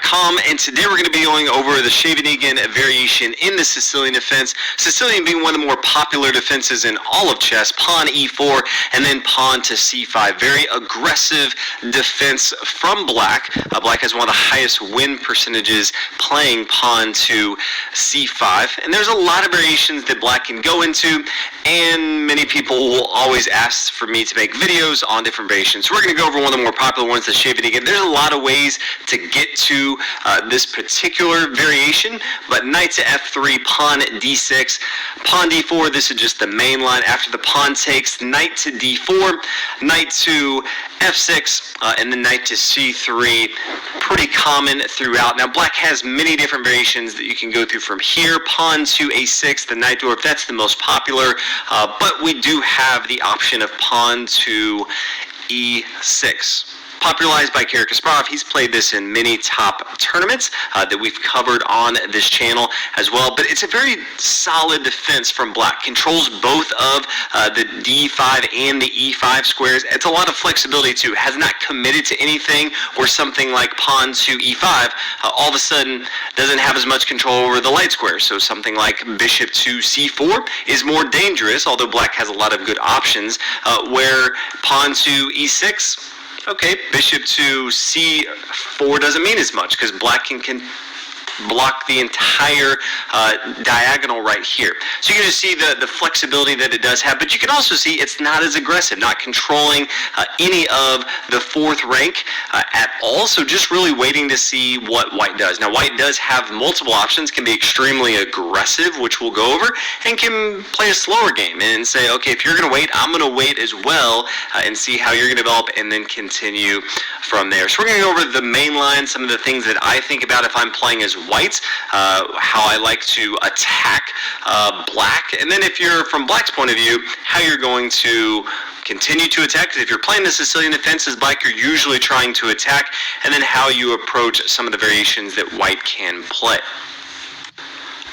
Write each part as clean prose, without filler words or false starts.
Sicilian.com, and today we're going to be going over the Scheveningen variation in the Sicilian defense. Sicilian being one of the more popular defenses in all of chess, pawn e4 and then pawn to c5. Very aggressive defense from Black. Black has one of the highest win percentages playing pawn to c5, and there's a lot of variations that Black can go into, and many people will always ask for me to make videos on different variations. So we're going to go over one of the more popular ones, the Scheveningen. There's a lot of ways to get to this particular variation, but knight to f3, pawn d6, pawn d4, this is just the main line. After the pawn takes, knight to d4, knight to f6, and then knight to c3, pretty common throughout. Now Black has many different variations that you can go through from here. Pawn to a6, the knight dwarf, that's the most popular, but we do have the option of pawn to e6. Popularized by Garry Kasparov. He's played this in many top tournaments that we've covered on this channel as well, but it's a very solid defense from Black. Controls both of the d5 and the e5 squares. It's a lot of flexibility too. Has not committed to anything where something like pawn to e5 all of a sudden doesn't have as much control over the light squares. So something like bishop to c4 is more dangerous, although Black has a lot of good options, where pawn to e6, okay, bishop to c4 doesn't mean as much because Black can block the entire diagonal right here. So you're going to see the flexibility that it does have, but you can also see it's not as aggressive, not controlling any of the fourth rank at all, so just really waiting to see what White does. Now White does have multiple options, can be extremely aggressive, which we'll go over, and can play a slower game and say, okay, if you're going to wait, I'm going to wait as well, and see how you're going to develop, and then continue from there. So we're going to go over the main line, some of the things that I think about if I'm playing as White, how I like to attack Black, and then if you're from Black's point of view, how you're going to continue to attack, because if you're playing the Sicilian defense as Black, you're usually trying to attack, and then how you approach some of the variations that White can play.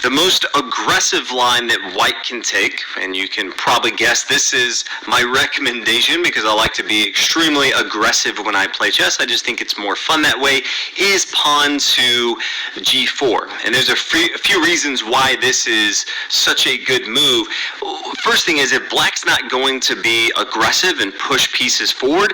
The most aggressive line that White can take, and you can probably guess this is my recommendation because I like to be extremely aggressive when I play chess. I just think it's more fun that way, is pawn to g4. And there's a few reasons why this is such a good move. First thing is, if Black's not going to be aggressive and push pieces forward,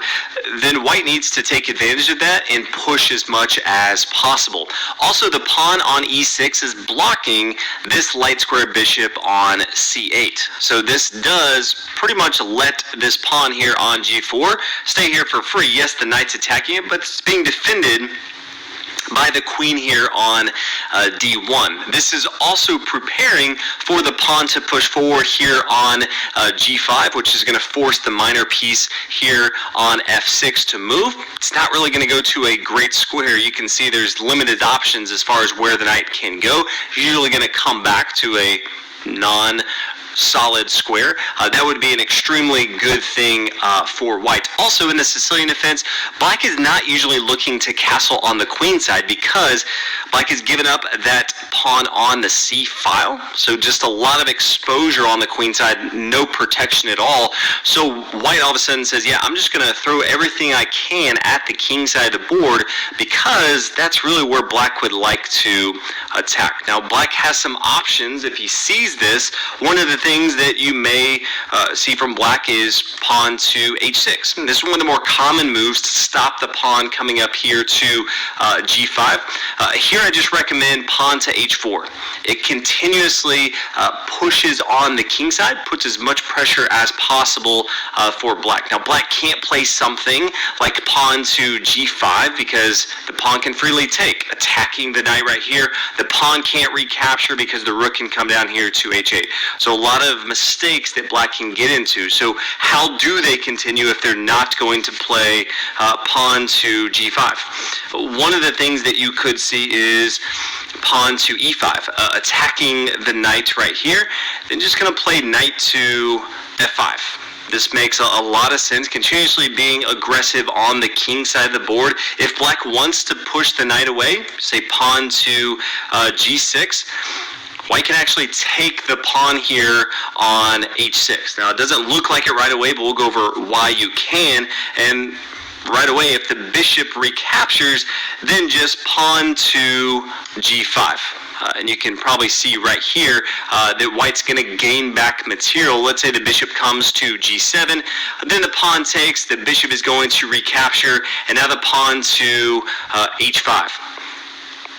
then White needs to take advantage of that and push as much as possible. Also, the pawn on e6 is blocking this light square bishop on c8. So this does pretty much let this pawn here on g4 stay here for free. Yes, the knight's attacking it, but it's being defended by the queen here on d1. This is also preparing for the pawn to push forward here on g5, which is going to force the minor piece here on f6 to move. It's not really going to go to a great square. You can see there's limited options as far as where the knight can go. It's usually going to come back to a solid square. That would be an extremely good thing for White. Also in the Sicilian defense, Black is not usually looking to castle on the queen side because Black has given up that pawn on the c file, so just a lot of exposure on the queen side, no protection at all. So White all of a sudden says, yeah, I'm just going to throw everything I can at the king side of the board because that's really where Black would like to attack. Now Black has some options if he sees this. One of the things that you may see from Black is pawn to h6. And this is one of the more common moves to stop the pawn coming up here to g5. Here I just recommend pawn to h4. It continuously pushes on the king side, puts as much pressure as possible for Black. Now Black can't play something like pawn to g5 because the pawn can freely take, attacking the knight right here. The pawn can't recapture because the rook can come down here to h8. So a lot of mistakes that Black can get into. So how do they continue if they're not going to play pawn to g5? One of the things that you could see is pawn to e5, attacking the knight right here. Then just going to play knight to f5. This makes a lot of sense, continuously being aggressive on the king side of the board. If Black wants to push the knight away, say pawn to g6, White can actually take the pawn here on h6. Now, it doesn't look like it right away, but we'll go over why you can. And right away, if the bishop recaptures, then just pawn to g5. And you can probably see right here that white's going to gain back material. Let's say the bishop comes to g7, then the pawn takes, the bishop is going to recapture, and now the pawn to h5.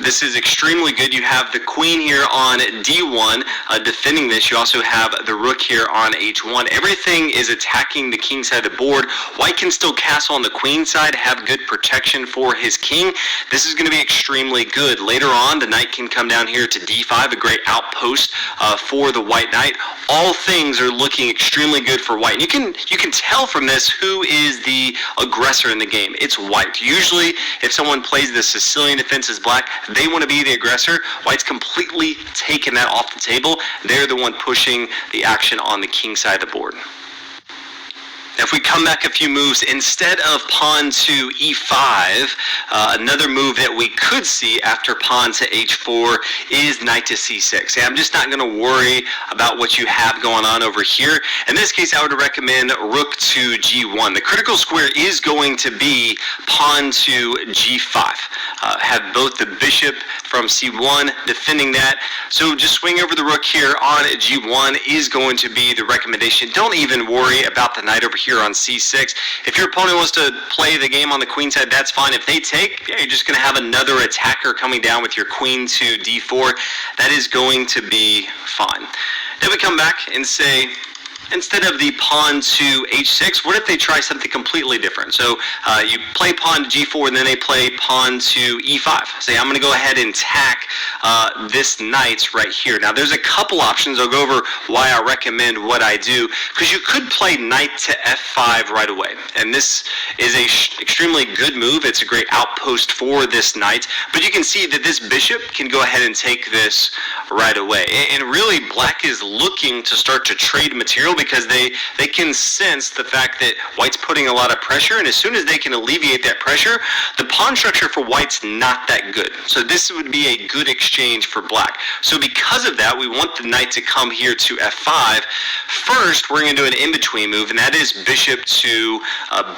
This is extremely good. You have the queen here on d1 defending this. You also have the rook here on h1. Everything is attacking the king side of the board. White can still castle on the queen side, have good protection for his king. This is going to be extremely good. Later on, the knight can come down here to d5, a great outpost for the white knight. All things are looking extremely good for white. And you can tell from this who is the aggressor in the game. It's white. Usually, if someone plays the Sicilian defense as black, they want to be the aggressor. White's completely taken that off the table. They're the one pushing the action on the king side of the board. Now, if we come back a few moves, instead of pawn to e5, another move that we could see after pawn to h4 is knight to c6. And I'm just not going to worry about what you have going on over here. In this case, I would recommend rook to g1. The critical square is going to be pawn to g5. Have both the bishop from c1 defending that. So just swing over the rook here on g1 is going to be the recommendation. Don't even worry about the knight over here on c6. If your opponent wants to play the game on the queen side, that's fine. If they take, yeah, you're just going to have another attacker coming down with your queen to d4. That is going to be fine. Then we come back and say, instead of the pawn to h6, what if they try something completely different? So you play pawn to g4, and then they play pawn to e5. Say, I'm going to go ahead and attack this knight right here. Now, there's a couple options. I'll go over why I recommend what I do, because you could play knight to f5 right away. And this is a extremely good move. It's a great outpost for this knight. But you can see that this bishop can go ahead and take this right away. And really, black is looking to start to trade material, because they can sense the fact that white's putting a lot of pressure, and as soon as they can alleviate that pressure, the pawn structure for white's not that good. So this would be a good exchange for black. So because of that, we want the knight to come here to f5. First, we're going to do an in-between move, and that is bishop to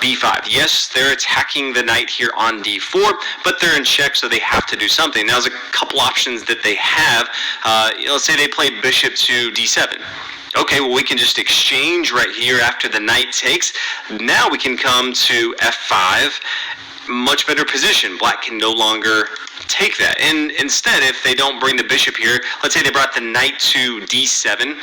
b5. Yes, they're attacking the knight here on d4, but they're in check, so they have to do something. Now, there's a couple options that they have. Let's say they play bishop to d7. Okay, well, we can just exchange right here after the knight takes. Now we can come to f5. Much better position. Black can no longer take that. And instead, if they don't bring the bishop here, let's say they brought the knight to d7.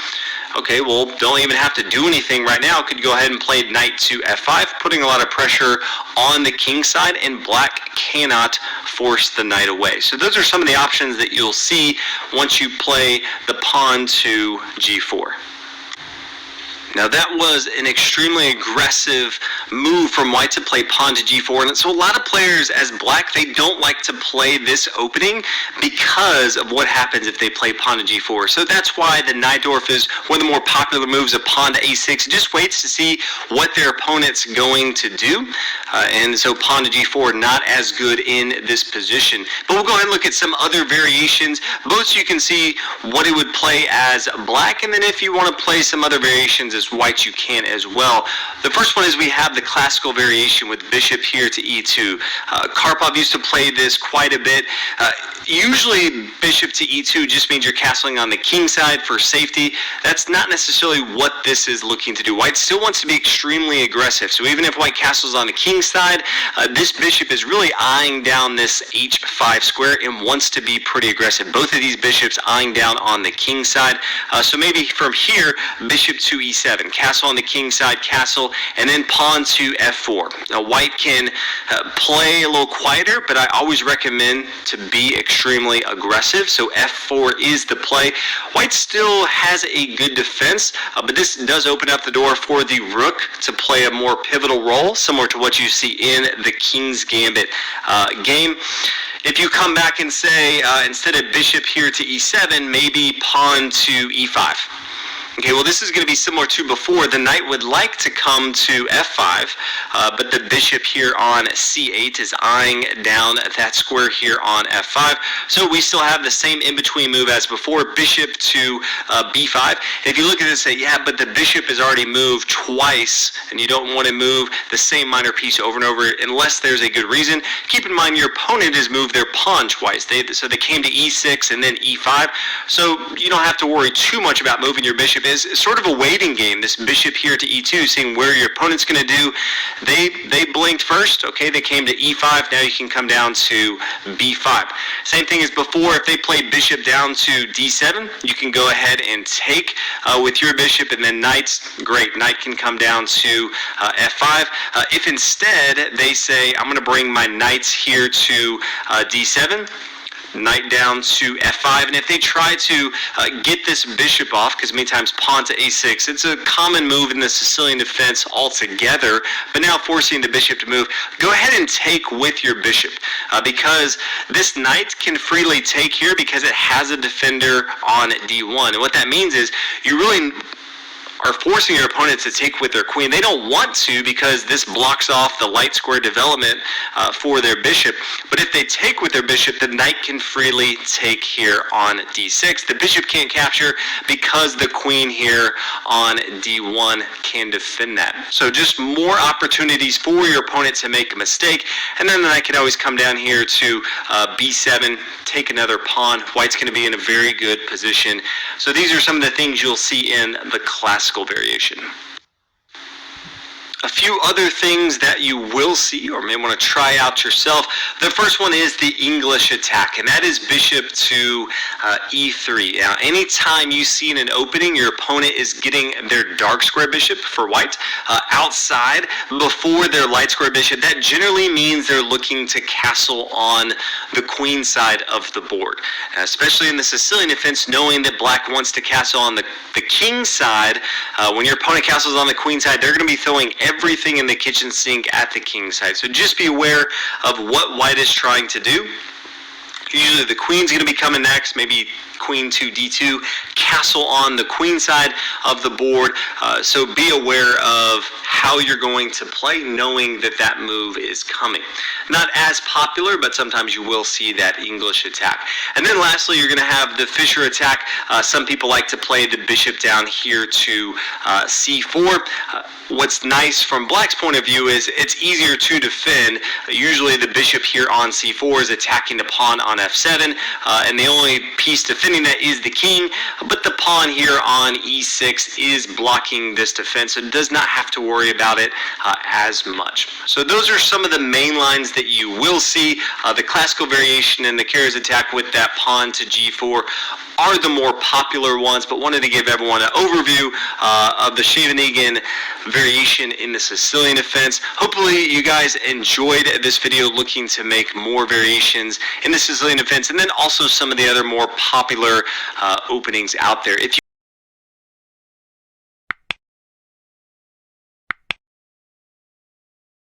Okay, well, don't even have to do anything right now. Could go ahead and play knight to f5, putting a lot of pressure on the king side, and black cannot force the knight away. So those are some of the options that you'll see once you play the pawn to g4. Now, that was an extremely aggressive move from white to play pawn to g4. And so a lot of players as black, they don't like to play this opening because of what happens if they play pawn to g4. So that's why the Najdorf is one of the more popular moves of pawn to a6. It just waits to see what their opponent's going to do. And so pawn to g4, not as good in this position. But we'll go ahead and look at some other variations, both so you can see what it would play as black, and then if you want to play some other variations as white, you can as well. The first one is we have the classical variation with bishop here to e2. Karpov used to play this quite a bit. Usually bishop to e2 just means you're castling on the king side for safety. That's not necessarily what this is looking to do. White still wants to be extremely aggressive. So even if white castles on the king side, this bishop is really eyeing down this h5 square and wants to be pretty aggressive. Both of these bishops eyeing down on the king side. So maybe from here, bishop to e7, castle on the king side, castle, and then pawn to f4. Now, white can play a little quieter, but I always recommend to be extremely aggressive. So f4 is the play. White still has a good defense, but this does open up the door for the rook to play a more pivotal role, similar to what you see in the King's Gambit game. If you come back and say, instead of bishop here to e7, maybe pawn to e5. Okay, well, this is going to be similar to before. The knight would like to come to f5, but the bishop here on c8 is eyeing down that square here on f5. So we still have the same in-between move as before, bishop to b5. If you look at this and say, yeah, but the bishop is already moved twice, and you don't want to move the same minor piece over and over unless there's a good reason. Keep in mind your opponent has moved their pawn twice. So they came to e6 and then e5. So you don't have to worry too much about moving your bishop. Is sort of a waiting game, this bishop here to e2, seeing where your opponent's going to do. They blinked first, okay, they came to e5, now you can come down to b5. Same thing as before, if they played bishop down to d7, you can go ahead and take with your bishop, and then knights, great, knight can come down to f5. If instead they say, I'm going to bring my knights here to d7, knight down to f5, and if they try to get this bishop off, because many times pawn to a6, it's a common move in the Sicilian defense altogether, but now forcing the bishop to move, go ahead and take with your bishop, because this knight can freely take here because it has a defender on d1, and what that means is you really are forcing your opponent to take with their queen. They don't want to because this blocks off the light square development for their bishop. But if they take with their bishop, the knight can freely take here on d6. The bishop can't capture because the queen here on d1 can defend that. So just more opportunities for your opponent to make a mistake. And then the knight can always come down here to b7, take another pawn. White's going to be in a very good position. So these are some of the things you'll see in the classical variation. A few other things that you will see or may want to try out yourself. The first one is the English attack, and that is bishop to e3. Now, anytime you see in an opening your opponent is getting their dark square bishop for white outside before their light square bishop, that generally means they're looking to castle on the queen side of the board. Especially in the Sicilian defense, knowing that black wants to castle on the king side, when your opponent castles on the queen side, they're going to be throwing everything in the kitchen sink at the king side. So just be aware of what white is trying to do. Usually the queen's going to be coming next, maybe queen to d2, castle on the queen side of the board. So be aware of how you're going to play, knowing that that move is coming. Not as popular, but sometimes you will see that English attack. And then lastly, you're going to have the Fischer attack. Some people like to play the bishop down here to c4. What's nice from black's point of view is it's easier to defend. Usually the bishop here on c4 is attacking the pawn on f7, and the only piece defending that is the king, but the pawn here on e6 is blocking this defense, so it does not have to worry about it as much. So those are some of the main lines that you will see. The classical variation and the carriers attack with that pawn to g4 are the more popular ones, but wanted to give everyone an overview of the Scheveningen variation in the Sicilian defense. Hopefully you guys enjoyed this video, looking to make more variations in the Sicilian defense, and then also some of the other more popular openings out there. If you